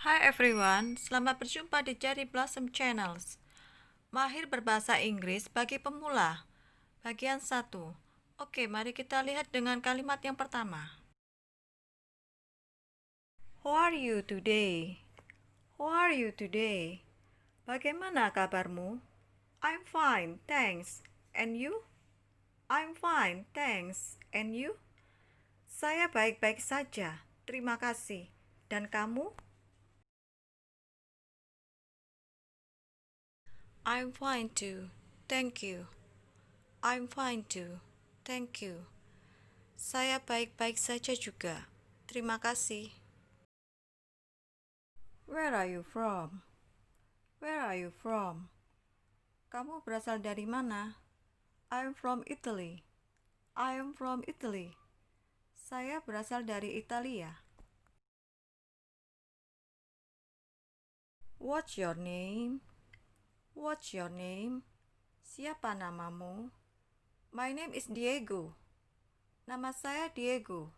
Hi everyone, selamat berjumpa di Cherry Blossom Channels. Mahir berbahasa Inggris bagi pemula. Bagian 1. Oke, mari kita lihat dengan kalimat yang pertama. How are you today? How are you today? Bagaimana kabarmu? I'm fine, thanks. And you? I'm fine, thanks. And you? Saya baik-baik saja, terima kasih. Dan kamu? I'm fine too, thank you. I'm fine too, thank you. Saya baik-baik saja juga, terima kasih. Where are you from? Where are you from? Kamu berasal dari mana? I'm from Italy. I am from Italy. Saya berasal dari Italia. What's your name? What's your name? Siapa namamu? My name is Diego. Nama saya Diego.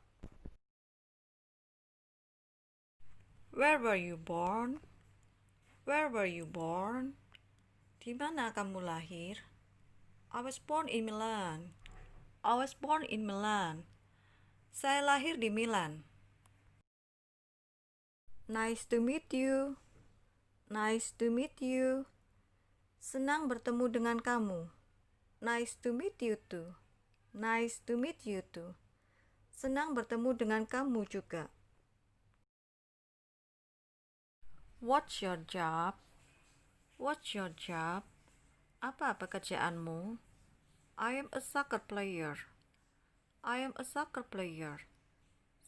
Where were you born? Where were you born? Di mana kamu lahir? I was born in Milan. I was born in Milan. Saya lahir di Milan. Nice to meet you. Nice to meet you. Senang bertemu dengan kamu. Nice to meet you too. Nice to meet you too. Senang bertemu dengan kamu juga. What's your job? What's your job? Apa pekerjaanmu? I am a soccer player. I am a soccer player.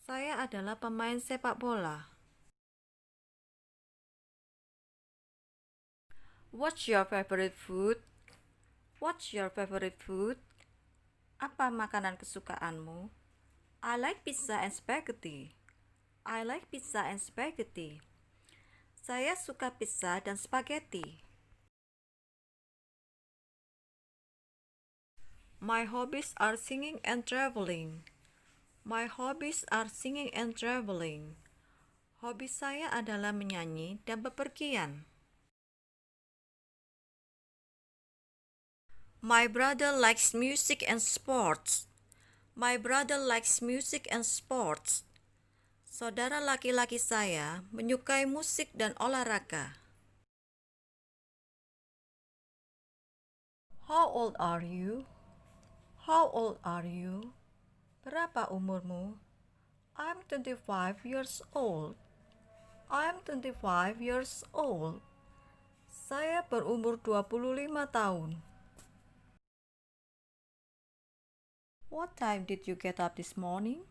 Saya adalah pemain sepak bola. What's your favorite food? What's your favorite food? Apa makanan kesukaanmu? I like pizza and spaghetti. I like pizza and spaghetti. Saya suka pizza dan spaghetti. My hobbies are singing and traveling. My hobbies are singing and traveling. Hobi saya adalah menyanyi dan bepergian. My brother likes music and sports. My brother likes music and sports. Saudara laki-laki saya menyukai musik dan olahraga. How old are you? How old are you? Berapa umurmu? I'm 25 years old. I'm 25 years old. Saya berumur 25 tahun. What time did you get up this morning?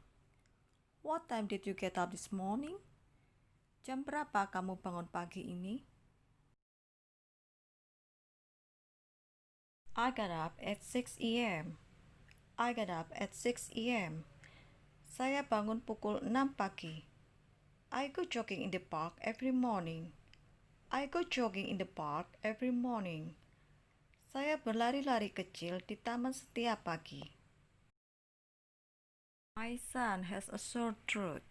What time did you get up this morning? Jam berapa kamu bangun pagi ini? I got up at 6 a.m. I got up at 6 a.m. Saya bangun pukul 6 pagi. I go jogging in the park every morning. I go jogging in the park every morning. Saya berlari-lari kecil di taman setiap pagi. My son has a sore throat.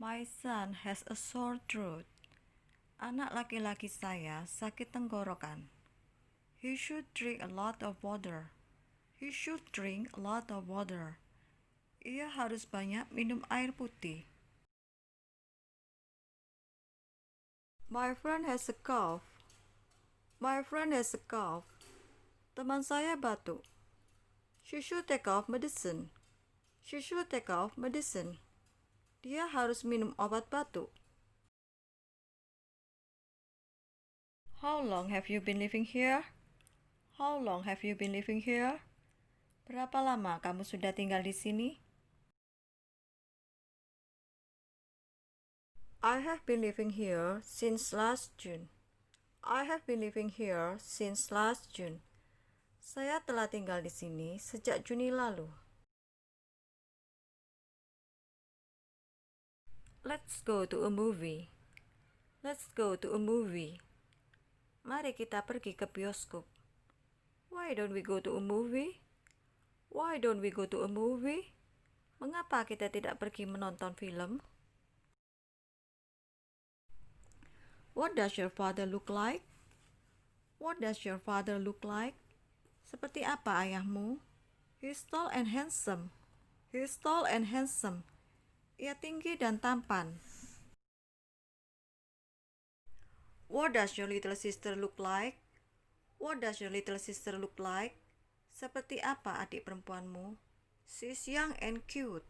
My son has a sore throat. Anak laki-laki saya sakit tenggorokan. He should drink a lot of water. He should drink a lot of water. Ia harus banyak minum air putih. My friend has a cough. My friend has a cough. Teman saya batuk. She should take off medicine. She should take off medicine. Dia harus minum obat batuk. How long have you been living here? How long have you been living here? Berapa lama kamu sudah tinggal di sini? I have been living here since last June. I have been living here since last June. Saya telah tinggal di sini sejak Juni lalu. Let's go to a movie. Let's go to a movie. Mari kita pergi ke bioskop. Why don't we go to a movie? Why don't we go to a movie? Mengapa kita tidak pergi menonton film? What does your father look like? What does your father look like? Seperti apa ayahmu? He's tall and handsome. He's tall and handsome. Ia tinggi dan tampan. What does your little sister look like? What does your little sister look like? Seperti apa adik perempuanmu? She's young and cute.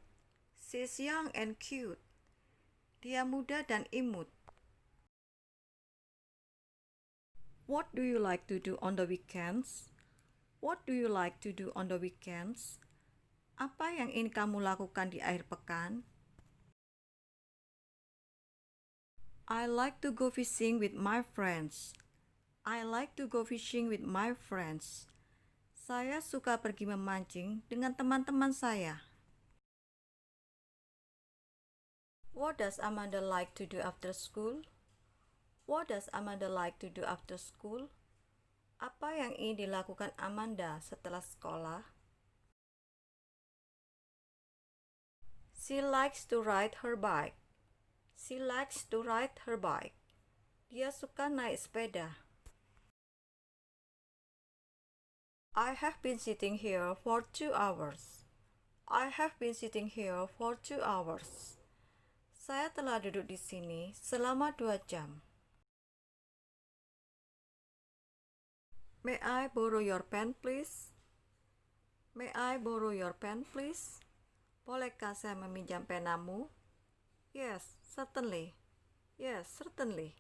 She's young and cute. Dia muda dan imut. What do you like to do on the weekends? What do you like to do on the weekends? Apa yang ingin kamu lakukan di akhir pekan? I like to go fishing with my friends. I like to go fishing with my friends. Saya suka pergi memancing dengan teman-teman saya. What does Amanda like to do after school? What does Amanda like to do after school? Apa yang ingin dilakukan Amanda setelah sekolah? She likes to ride her bike. She likes to ride her bike. Dia suka naik sepeda. I have been sitting here for 2 hours. I have been sitting here for 2 hours. Saya telah duduk di sini selama 2 jam. May I borrow your pen, please? May I borrow your pen, please? Bolehkah saya meminjam penamu? Yes, certainly. Yes, certainly.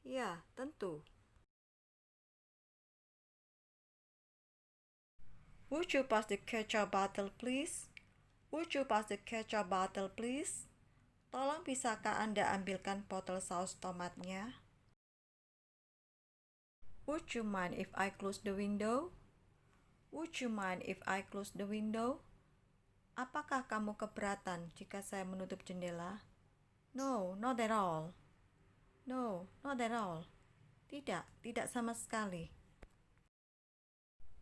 Ya, tentu. Would you pass the ketchup bottle, please? Would you pass the ketchup bottle, please? Tolong bisakah Anda ambilkan botol saus tomatnya? Would you mind if I close the window? Would you mind if I close the window? Apakah kamu keberatan jika saya menutup jendela? No, not at all. No, not at all. Tidak, tidak sama sekali.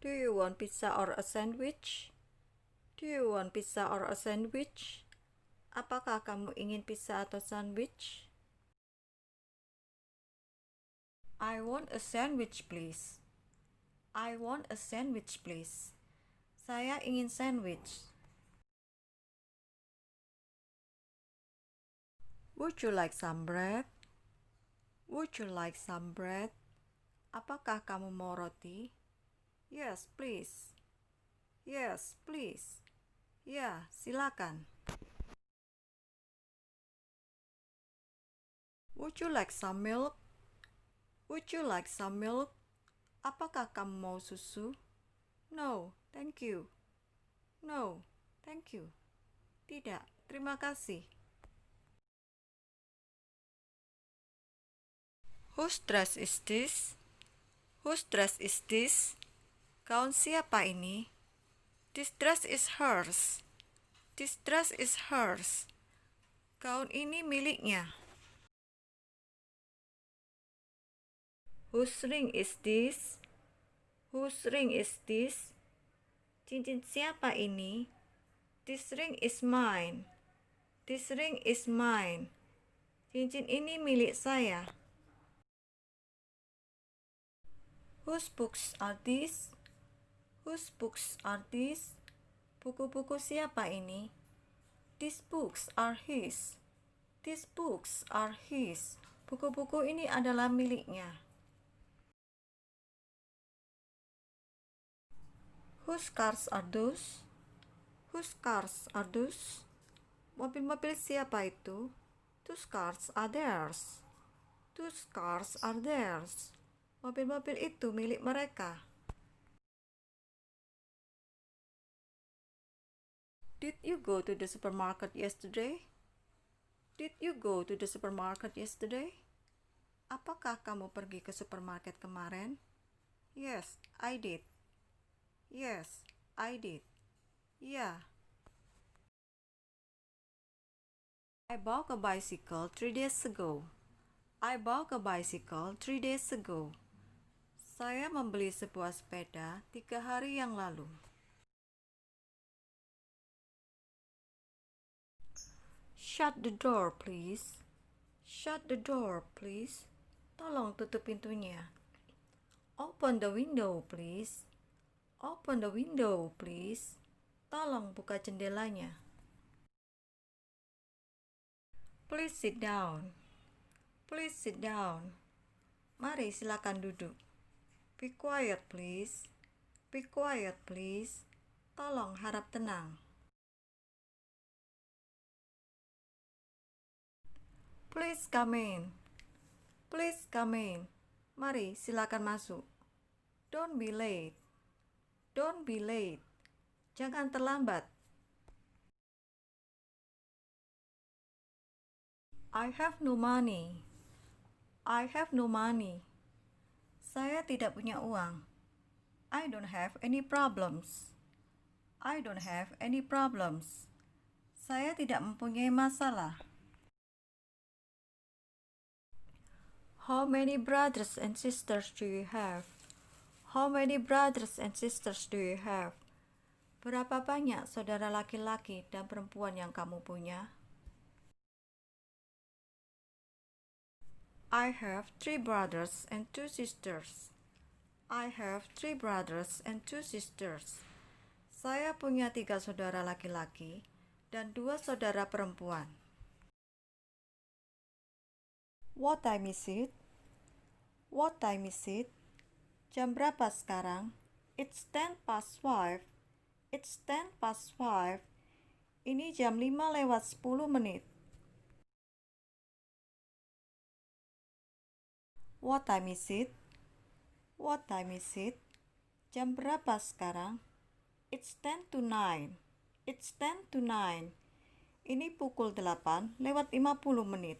Do you want pizza or a sandwich? Do you want pizza or a sandwich? Apakah kamu ingin pizza atau sandwich? I want a sandwich, please. I want a sandwich, please. Saya ingin sandwich. Would you like some bread? Would you like some bread? Apakah kamu mau roti? Yes, please. Yes, please. Ya, silakan. Would you like some milk? Would you like some milk? Apakah kamu mau susu? No, thank you. No, thank you. Tidak, terima kasih. Whose dress is this? Whose dress is this? Gaun siapa ini? This dress is hers. This dress is hers. Gaun ini miliknya. Whose ring is this? Whose ring is this? Cincin siapa ini? This ring is mine. This ring is mine. Cincin ini milik saya. Whose books are these? Whose books are these? Buku-buku siapa ini? These books are his. These books are his. Buku-buku ini adalah miliknya. Whose cars are those? Whose cars are those? Mobil-mobil siapa itu? Those cars are theirs. Those cars are theirs. Mobil-mobil itu milik mereka. Did you go to the supermarket yesterday? Did you go to the supermarket yesterday? Apakah kamu pergi ke supermarket kemarin? Yes, I did. Yes, I did. Yeah. I bought a bicycle 3 days ago. I bought a bicycle 3 days ago. Saya membeli sebuah sepeda 3 hari yang lalu. Shut the door, please. Shut the door, please. Tolong tutup pintunya. Open the window, please. Open the window, please. Tolong buka jendelanya. Please sit down. Please sit down. Mari silakan duduk. Be quiet, please. Be quiet, please. Tolong harap tenang. Please come in. Please come in. Mari silakan masuk. Don't be late. Don't be late. Jangan terlambat. I have no money. I have no money. Saya tidak punya uang. I don't have any problems. I don't have any problems. Saya tidak mempunyai masalah. How many brothers and sisters do you have? How many brothers and sisters do you have? Berapa banyak saudara laki-laki dan perempuan yang kamu punya? I have 3 brothers and 2 sisters. I have 3 brothers and 2 sisters. Saya punya 3 saudara laki-laki dan 2 saudara perempuan. What time is it? What time is it? Jam berapa sekarang? It's 10 past 5. It's 10 past 5. Ini jam 5:10. What time is it? What time is it? Jam berapa sekarang? It's 10 to 9. It's 10 to 9. Ini pukul 8:50.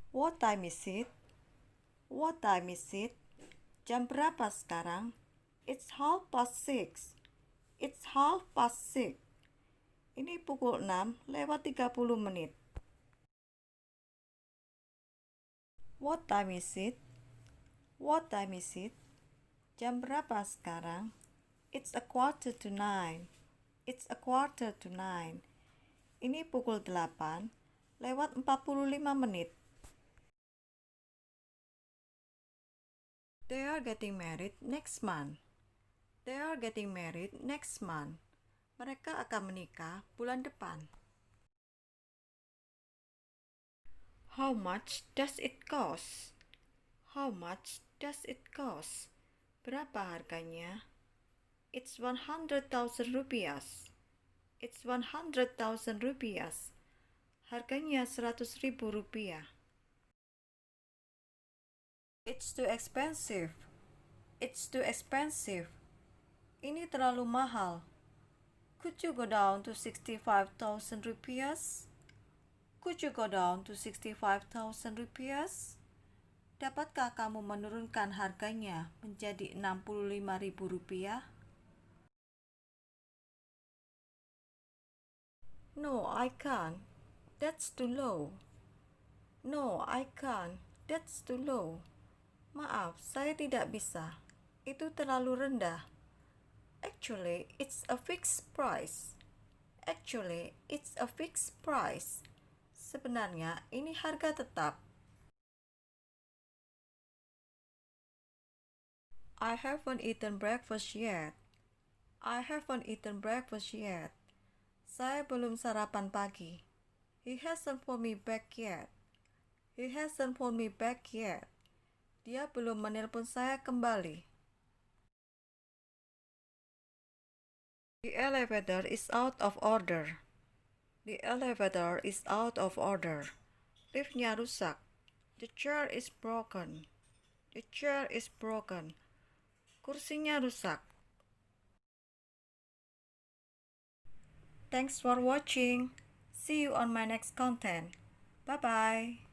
What time is it? What time is it? Jam berapa sekarang? It's 6:30. It's 6:30. Ini pukul 6:30. What time is it? What time is it? Jam berapa sekarang? It's 8:45. It's 8:45. Ini pukul 8:45. They are getting married next month. They are getting married next month. Mereka akan menikah bulan depan. How much does it cost? How much does it cost? Berapa harganya? It's 100,000 rupiah. It's 100,000 rupiah. Harganya 100.000 rupiah. It's too expensive. It's too expensive. Ini terlalu mahal. Could you go down to 65,000 rupiah? Could you go down to 65,000 rupiah? Dapatkah kamu menurunkan harganya menjadi 65.000 rupiah? No, I can't. That's too low. No, I can't. That's too low. Maaf, saya tidak bisa. Itu terlalu rendah. Actually, it's a fixed price. Actually, it's a fixed price. Sebenarnya, ini harga tetap. I haven't eaten breakfast yet. I haven't eaten breakfast yet. Saya belum sarapan pagi. He hasn't phoned me back yet. He hasn't phoned me back yet. Dia belum menelpon saya kembali. The elevator is out of order. The elevator is out of order. Liftnya rusak. The chair is broken. The chair is broken. Kursinya rusak. Thanks for watching. See you on my next content. Bye-bye.